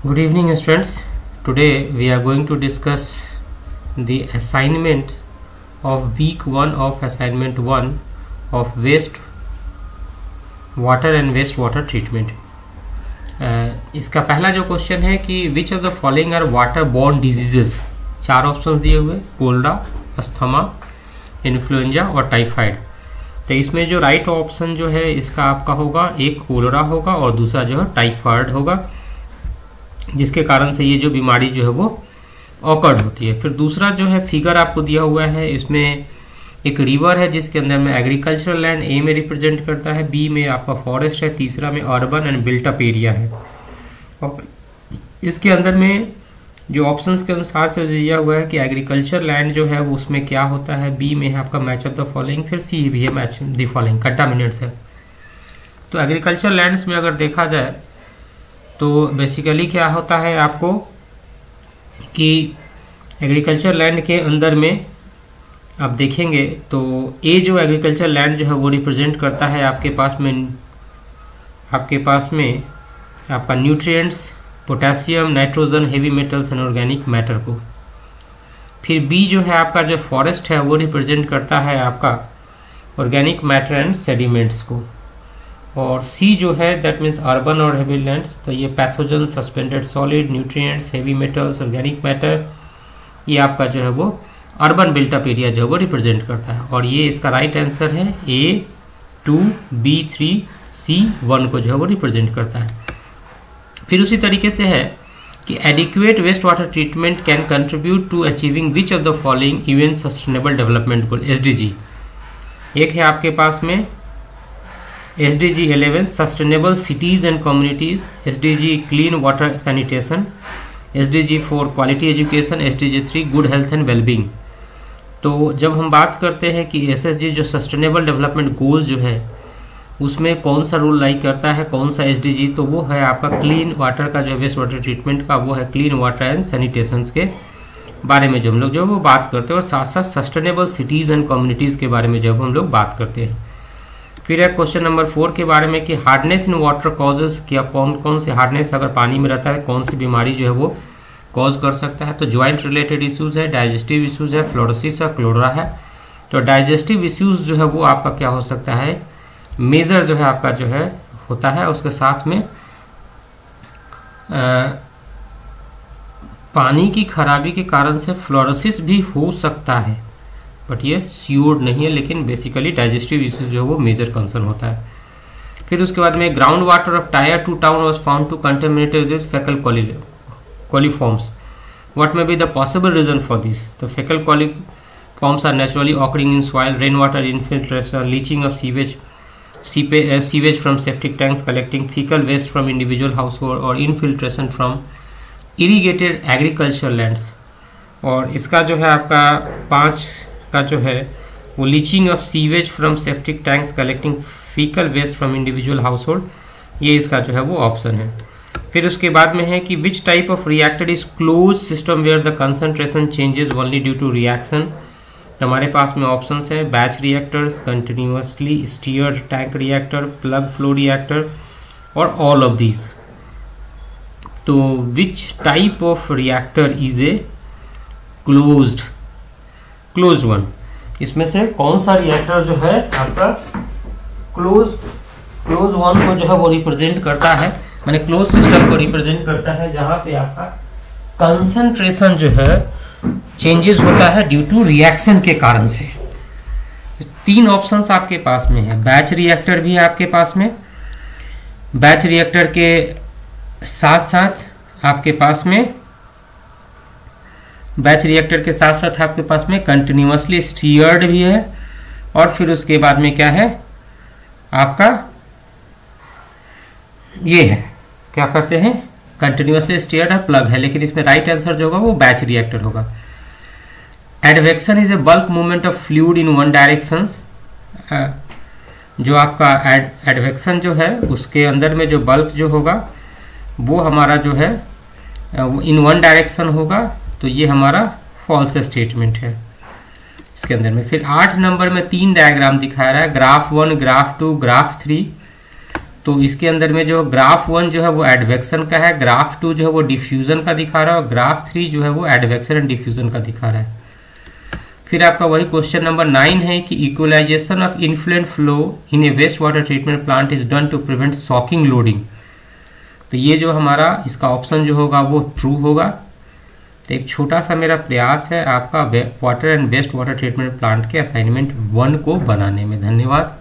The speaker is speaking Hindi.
Good evening students. Today we are going to discuss the assignment of week 1 of assignment 1 of waste water and wastewater treatment. इसका पहला जो क्वेश्चन है कि which of the following are water borne diseases. 4 option दिए हुए, कोल्रा, अस्थमा, इन्फ्लुएंजा और टाइफाइड। तो इसमें जो राइट ऑप्शन जो है इसका आपका होगा, एक कोलरा होगा और दूसरा जो है टाइफाइड होगा, जिसके कारण से ये जो बीमारी जो है वो ऑकर्ड होती है। फिर दूसरा जो है फिगर आपको दिया हुआ है, इसमें एक रिवर है जिसके अंदर में एग्रीकल्चरल लैंड ए में रिप्रेजेंट करता है, बी में आपका फॉरेस्ट है, तीसरा में urban and built up area है। और इसके अंदर में जो ऑप्शंस के अनुसार से दिया हुआ है कि एग्रीकल्चर लैंड जो है वो उसमें क्या होता है, बी में है आपका मैच ऑफ द फॉलोइंग, फिर सी भी है मैच द फॉलोइंग, कंटामिनेंट्स है। तो एग्रीकल्चर लैंड्स में अगर देखा जाए तो बेसिकली क्या होता है आपको कि एग्रीकल्चर लैंड के अंदर में आप देखेंगे तो ए जो एग्रीकल्चर लैंड जो है वो रिप्रेजेंट करता है आपके पास में आपका nutrients, potassium, nitrogen, heavy metals and organic matter को। फिर बी जो है आपका जो फॉरेस्ट है वो रिप्रेजेंट करता है आपका ऑर्गेनिक मैटर एंड सेडिमेंट्स को। और सी जो है दैट मीन्स अर्बन और हेवी लैंड्स, तो ये pathogen, suspended solid, nutrients, heavy metals, organic matter, ये आपका जो है वो अर्बन बिल्टअप एरिया जो है वो रिप्रेजेंट करता है। और ये इसका राइट आंसर है A2, B3, C1 को जो है वो रिप्रेजेंट करता है। फिर उसी तरीके से है कि adequate waste water treatment can contribute to achieving which of the following UN sustainable development goal, SDG। एक है आपके पास में SDG 11 sustainable cities and communities, SDG clean water sanitation, SDG 4 quality education, SDG 3 good health and wellbeing. तो जब हम बात करते हैं कि SSG जो सस्टेनेबल डेवलपमेंट गोल जो है उसमें कौन सा रोल लाइक करता है, कौन सा SDG, तो वो है आपका क्लीन वाटर का जो वेस्ट वाटर ट्रीटमेंट का, वो है क्लीन वाटर एंड सैनिटेशन के बारे में जो हम लोग जो वो बात करते हैं, और साथ साथ सस्टेनेबल सिटीज़ एंड कम्युनिटीज़ के बारे में जब हम लोग बात करते हैं। फिर है क्वेश्चन नंबर 4 के बारे में कि हार्डनेस इन वाटर कॉजेज, क्या कौन कौन से हार्डनेस अगर पानी में रहता है कौन सी बीमारी जो है वो कॉज कर सकता है। तो ज्वाइंट रिलेटेड इश्यूज है, डाइजेस्टिव इश्यूज है, फ्लोरोसिस है, क्लोरा है। तो डाइजेस्टिव इश्यूज जो है वो आपका क्या हो सकता है, मेजर जो है आपका जो है होता है, उसके साथ में पानी की खराबी के कारण से फ्लोरोसिस भी हो सकता है, बट ये श्योर नहीं है, लेकिन बेसिकली डाइजेस्टिव इश्यूज जो है वो मेजर कंसर्न होता है। फिर उसके बाद में ground water of tier 2 town was found to contaminated with fecal coliforms. What may be the possible reason for this? The fecal coliforms are naturally occurring in soil, rainwater infiltration, leaching of sewage from septic tanks, collecting fecal waste from individual household, or infiltration from irrigated agricultural lands. और इसका जो है आपका 5 का जो है वो leaching of sewage from septic tanks, collecting fecal waste from individual household, ये इसका जो है वो ऑप्शन है। फिर उसके बाद में है कि which type of reactor is close system where the concentration changes only due to reaction. हमारे पास में ऑप्शंस है batch reactors, continuously stirred tank reactor, plug flow reactor और ऑल ऑफ दीज। तो which type of reactor is a closed one, इसमें से कौन सा रिएक्टर जो है आपका क्लोज वन को जो है वो रिप्रेजेंट करता है, माने क्लोज सिस्टम को रिप्रेजेंट करता है, जहां पे आपका कंसंट्रेशन जो है चेंजेस होता है ड्यू टू रिएक्शन के कारण से। तो 3 ऑप्शंस आपके पास में है। बैच रिएक्टर भी है आपके पास में, बैच रिएक्टर के साथ साथ आपके पास में कंटिन्यूसली स्टीयर्ड भी है, और फिर उसके बाद में क्या है आपका ये है क्या कहते हैं कंटिन्यूसली स्टीयर्ड है, प्लग है, लेकिन इसमें राइट आंसर जो होगा वो बैच रिएक्टर होगा। Advection is a bulk movement of fluid in one direction. जो आपका एडवेक्शन जो है उसके अंदर में जो बल्क जो होगा वो हमारा जो है इन वन डायरेक्शन होगा, तो ये हमारा फॉल्स स्टेटमेंट है इसके अंदर में। फिर 8 नंबर में 3 डायग्राम दिखा रहा है, ग्राफ 1, ग्राफ 2, ग्राफ 3। तो इसके अंदर में जो ग्राफ 1 जो है वो एडवेक्शन का है, ग्राफ 2 जो है वो डिफ्यूजन का दिखा रहा है, और ग्राफ 3 जो है वो एडवेक्शन एंड डिफ्यूजन का दिखा रहा है। फिर आपका वही क्वेश्चन नंबर 9 है कि equalization of influent flow in a waste water treatment plant is done to prevent shocking loading. तो ये जो हमारा इसका ऑप्शन जो होगा वो ट्रू होगा। तो एक छोटा सा मेरा प्रयास है आपका water and waste water treatment plant के असाइनमेंट 1 को बनाने में। धन्यवाद।